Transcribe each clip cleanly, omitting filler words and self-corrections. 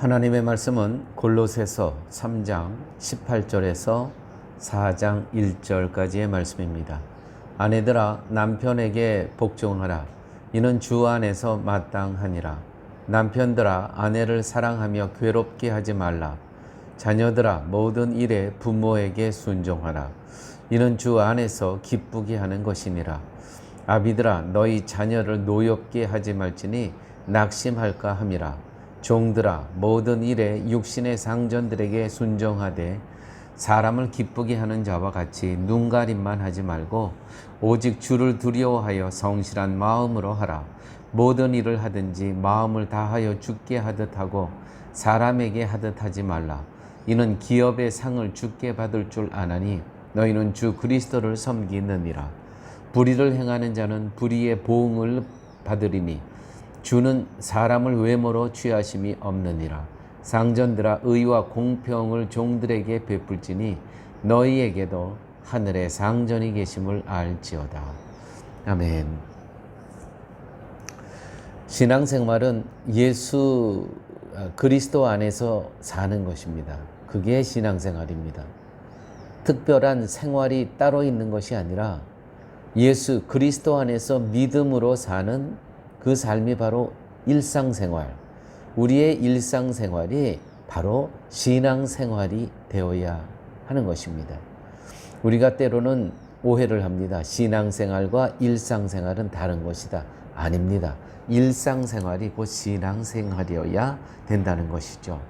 하나님의 말씀은 골로새서 3장 18절에서 4장 1절까지의 말씀입니다. 아내들아 남편에게 복종하라. 이는 주 안에서 마땅하니라. 남편들아 아내를 사랑하며 괴롭게 하지 말라. 자녀들아 모든 일에 부모에게 순종하라. 이는 주 안에서 기쁘게 하는 것이니라. 아비들아 너희 자녀를 노엽게 하지 말지니 낙심할까 함이라. 종들아 모든 일에 육신의 상전들에게 순종하되 사람을 기쁘게 하는 자와 같이 눈가림만 하지 말고 오직 주를 두려워하여 성실한 마음으로 하라. 모든 일을 하든지 마음을 다하여 주께 하듯 하고 사람에게 하듯 하지 말라. 이는 기업의 상을 주께 받을 줄 아나니 너희는 주 그리스도를 섬기느니라. 불의를 행하는 자는 불의의 보응을 받으리니 주는 사람을 외모로 취하심이 없느니라. 상전들아 의와 공평을 종들에게 베풀지니 너희에게도 하늘에 상전이 계심을 알지어다. 아멘. 신앙생활은 예수 그리스도 안에서 사는 것입니다. 그게 신앙생활입니다. 특별한 생활이 따로 있는 것이 아니라 예수 그리스도 안에서 믿음으로 사는 그 삶이 바로 일상생활, 우리의 일상생활이 바로 신앙생활이 되어야 하는 것입니다. 우리가 때로는 오해를 합니다. 신앙생활과 일상생활은 다른 것이다. 아닙니다. 일상생활이 곧 신앙생활이어야 된다는 것이죠.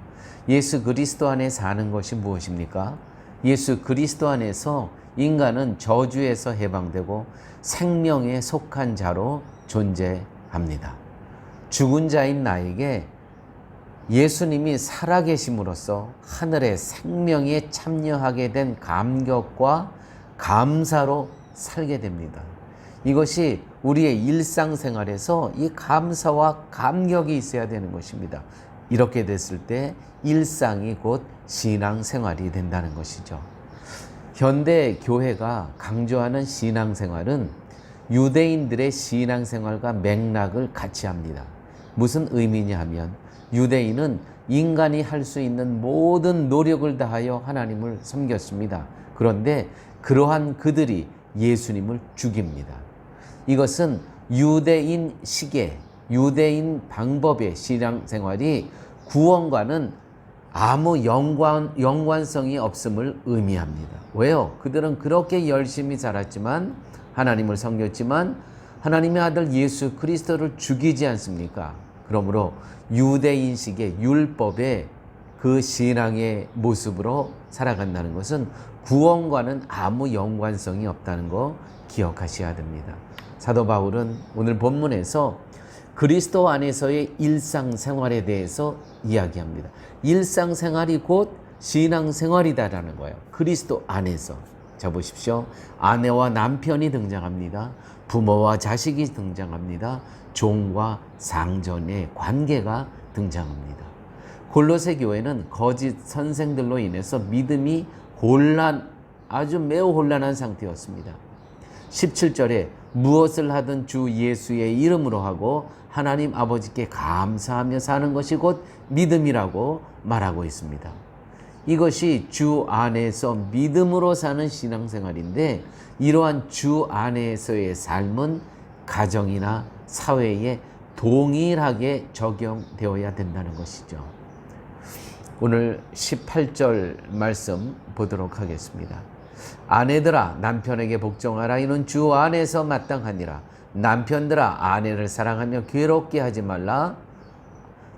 예수 그리스도 안에 사는 것이 무엇입니까? 예수 그리스도 안에서 인간은 저주에서 해방되고 생명에 속한 자로 존재합니다. 죽은 자인 나에게 예수님이 살아계심으로써 하늘의 생명에 참여하게 된 감격과 감사로 살게 됩니다. 이것이 우리의 일상생활에서 이 감사와 감격이 있어야 되는 것입니다. 이렇게 됐을 때 일상이 곧 신앙생활이 된다는 것이죠. 현대 교회가 강조하는 신앙생활은 유대인들의 신앙생활과 맥락을 같이 합니다. 무슨 의미냐 하면 유대인은 인간이 할 수 있는 모든 노력을 다하여 하나님을 섬겼습니다. 그런데 그러한 그들이 예수님을 죽입니다. 이것은 유대인식의 유대인 방법의 신앙생활이 구원과는 아무 연관성이 없음을 의미합니다. 왜요? 그들은 그렇게 열심히 살았지만 하나님을 섬겼지만 하나님의 아들 예수 그리스도를 죽이지 않습니까? 그러므로 유대인식의 율법의 그 신앙의 모습으로 살아간다는 것은 구원과는 아무 연관성이 없다는 거 기억하셔야 됩니다. 사도 바울은 오늘 본문에서 그리스도 안에서의 일상생활에 대해서 이야기합니다. 일상생활이 곧 신앙생활이다라는 거예요. 그리스도 안에서. 자 보십시오. 아내와 남편이 등장합니다. 부모와 자식이 등장합니다. 종과 상전의 관계가 등장합니다. 골로새 교회는 거짓 선생들로 인해서 믿음이 아주 매우 혼란한 상태였습니다. 17절에 무엇을 하든 주 예수의 이름으로 하고 하나님 아버지께 감사하며 사는 것이 곧 믿음이라고 말하고 있습니다. 이것이 주 안에서 믿음으로 사는 신앙생활인데 이러한 주 안에서의 삶은 가정이나 사회에 동일하게 적용되어야 된다는 것이죠. 오늘 18절 말씀 보도록 하겠습니다. 아내들아 남편에게 복종하라. 이는 주 안에서 마땅하니라. 남편들아 아내를 사랑하며 괴롭게 하지 말라.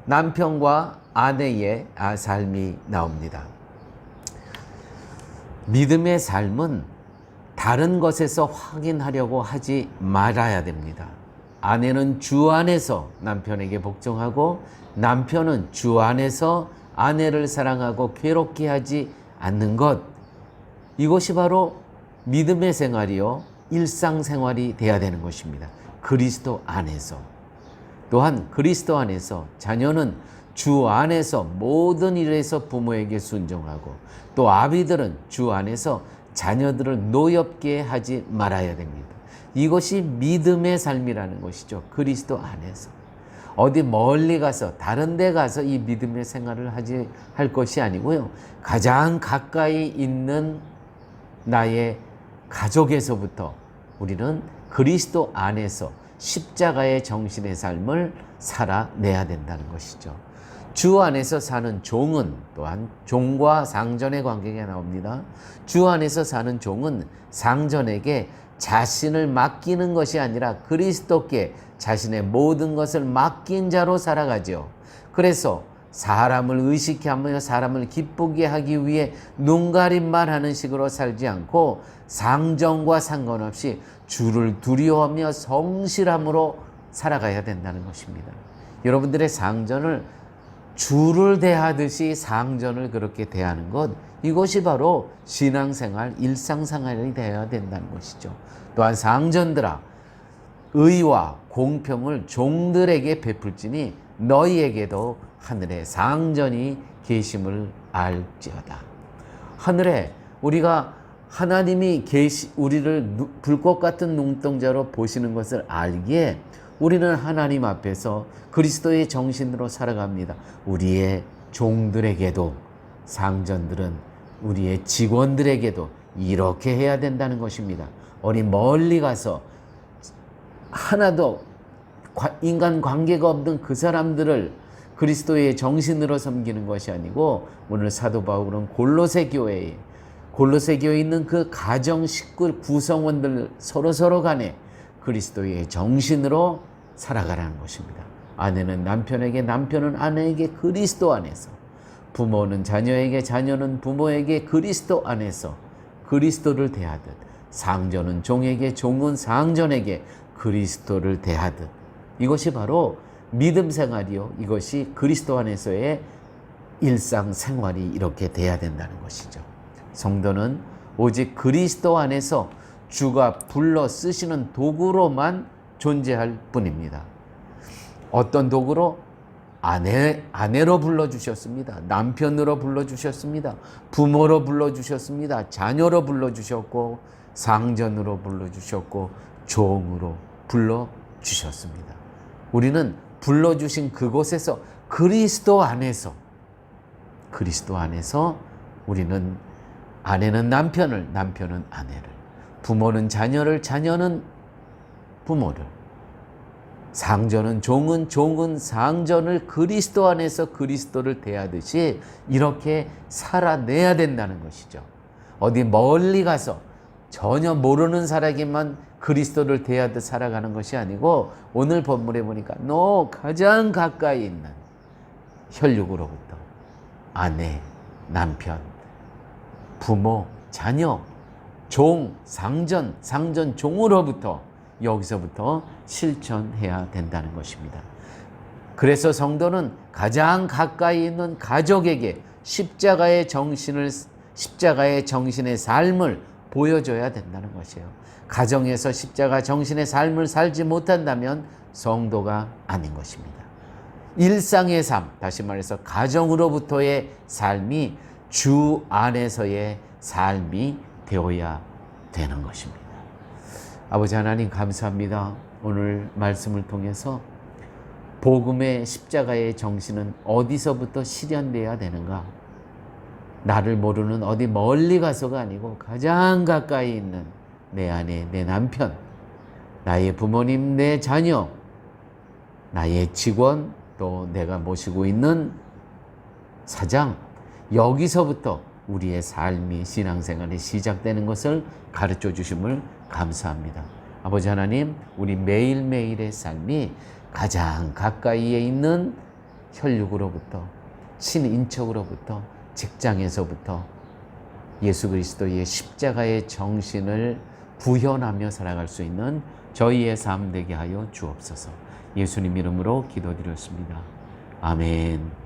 남편과 아내의 삶이 나옵니다. 믿음의 삶은 다른 것에서 확인하려고 하지 말아야 됩니다. 아내는 주 안에서 남편에게 복종하고 남편은 주 안에서 아내를 사랑하고 괴롭게 하지 않는 것, 이것이 바로 믿음의 생활이요 일상생활이 돼야 되는 것입니다. 그리스도 안에서. 또한 그리스도 안에서 자녀는 주 안에서 모든 일에서 부모에게 순종하고 또 아비들은 주 안에서 자녀들을 노엽게 하지 말아야 됩니다. 이것이 믿음의 삶이라는 것이죠. 그리스도 안에서. 어디 멀리 가서 다른 데 가서 이 믿음의 생활을 할 것이 아니고요. 가장 가까이 있는 나의 가족에서부터 우리는 그리스도 안에서 십자가의 정신의 삶을 살아내야 된다는 것이죠. 주 안에서 사는 종은 또한 종과 상전의 관계가 나옵니다. 주 안에서 사는 종은 상전에게 자신을 맡기는 것이 아니라 그리스도께 자신의 모든 것을 맡긴 자로 살아가죠. 그래서 사람을 의식하며 사람을 기쁘게 하기 위해 눈가림만 하는 식으로 살지 않고 상전과 상관없이 주를 두려워하며 성실함으로 살아가야 된다는 것입니다. 여러분들의 상전을 주를 대하듯이 상전을 그렇게 대하는 것, 이것이 바로 신앙생활, 일상생활이 되어야 된다는 것이죠. 또한 상전들아, 의와 공평을 종들에게 베풀지니 너희에게도 하늘에 상전이 계심을 알지어다. 하늘에 우리가 하나님이 우리를 불꽃 같은 눈동자로 보시는 것을 알기에 우리는 하나님 앞에서 그리스도의 정신으로 살아갑니다. 우리의 종들에게도, 상전들은 우리의 직원들에게도 이렇게 해야 된다는 것입니다. 어디 멀리 가서 하나도 인간 관계가 없는 그 사람들을 그리스도의 정신으로 섬기는 것이 아니고, 오늘 사도 바울은 골로새 교회에 있는 그 가정 식구 구성원들 서로 간에 그리스도의 정신으로 살아가라는 것입니다. 아내는 남편에게, 남편은 아내에게 그리스도 안에서, 부모는 자녀에게, 자녀는 부모에게 그리스도 안에서 그리스도를 대하듯, 상전은 종에게, 종은 상전에게 그리스도를 대하듯, 이것이 바로 믿음 생활이요, 이것이 그리스도 안에서의 일상생활이 이렇게 돼야 된다는 것이죠. 성도는 오직 그리스도 안에서 주가 불러 쓰시는 도구로만 존재할 뿐입니다. 어떤 도구로? 아내로 불러주셨습니다. 남편으로 불러주셨습니다. 부모로 불러주셨습니다. 자녀로 불러주셨고, 상전으로 불러주셨고, 종으로 불러주셨습니다. 우리는 불러주신 그곳에서 그리스도 안에서 우리는, 아내는 남편을, 남편은 아내를, 부모는 자녀를, 자녀는 부모를, 상전은 종은, 종은 상전을 그리스도 안에서 그리스도를 대하듯이 이렇게 살아내야 된다는 것이죠. 어디 멀리 가서 전혀 모르는 사람에게만 그리스도를 대하듯 살아가는 것이 아니고, 오늘 본문에 보니까 너 가장 가까이 있는 혈육으로부터 아내, 남편, 부모, 자녀, 종, 상전, 종으로부터, 여기서부터 실천해야 된다는 것입니다. 그래서 성도는 가장 가까이 있는 가족에게 십자가의 정신의 삶을 보여줘야 된다는 것이에요. 가정에서 십자가 정신의 삶을 살지 못한다면 성도가 아닌 것입니다. 일상의 삶, 다시 말해서 가정으로부터의 삶이 주 안에서의 삶이 되어야 되는 것입니다. 아버지 하나님, 감사합니다. 오늘 말씀을 통해서 복음의 십자가의 정신은 어디서부터 실현돼야 되는가? 나를 모르는 어디 멀리 가서가 아니고 가장 가까이 있는 내 아내, 내 남편, 나의 부모님, 내 자녀, 나의 직원, 또 내가 모시고 있는 사장, 여기서부터 우리의 삶이, 신앙생활이 시작되는 것을 가르쳐 주심을 감사합니다. 아버지 하나님, 우리 매일매일의 삶이 가장 가까이에 있는 혈육으로부터, 친인척으로부터, 직장에서부터 예수 그리스도의 십자가의 정신을 구현하며 살아갈 수 있는 저희의 삶 되게 하여 주옵소서. 예수님 이름으로 기도드렸습니다. 아멘.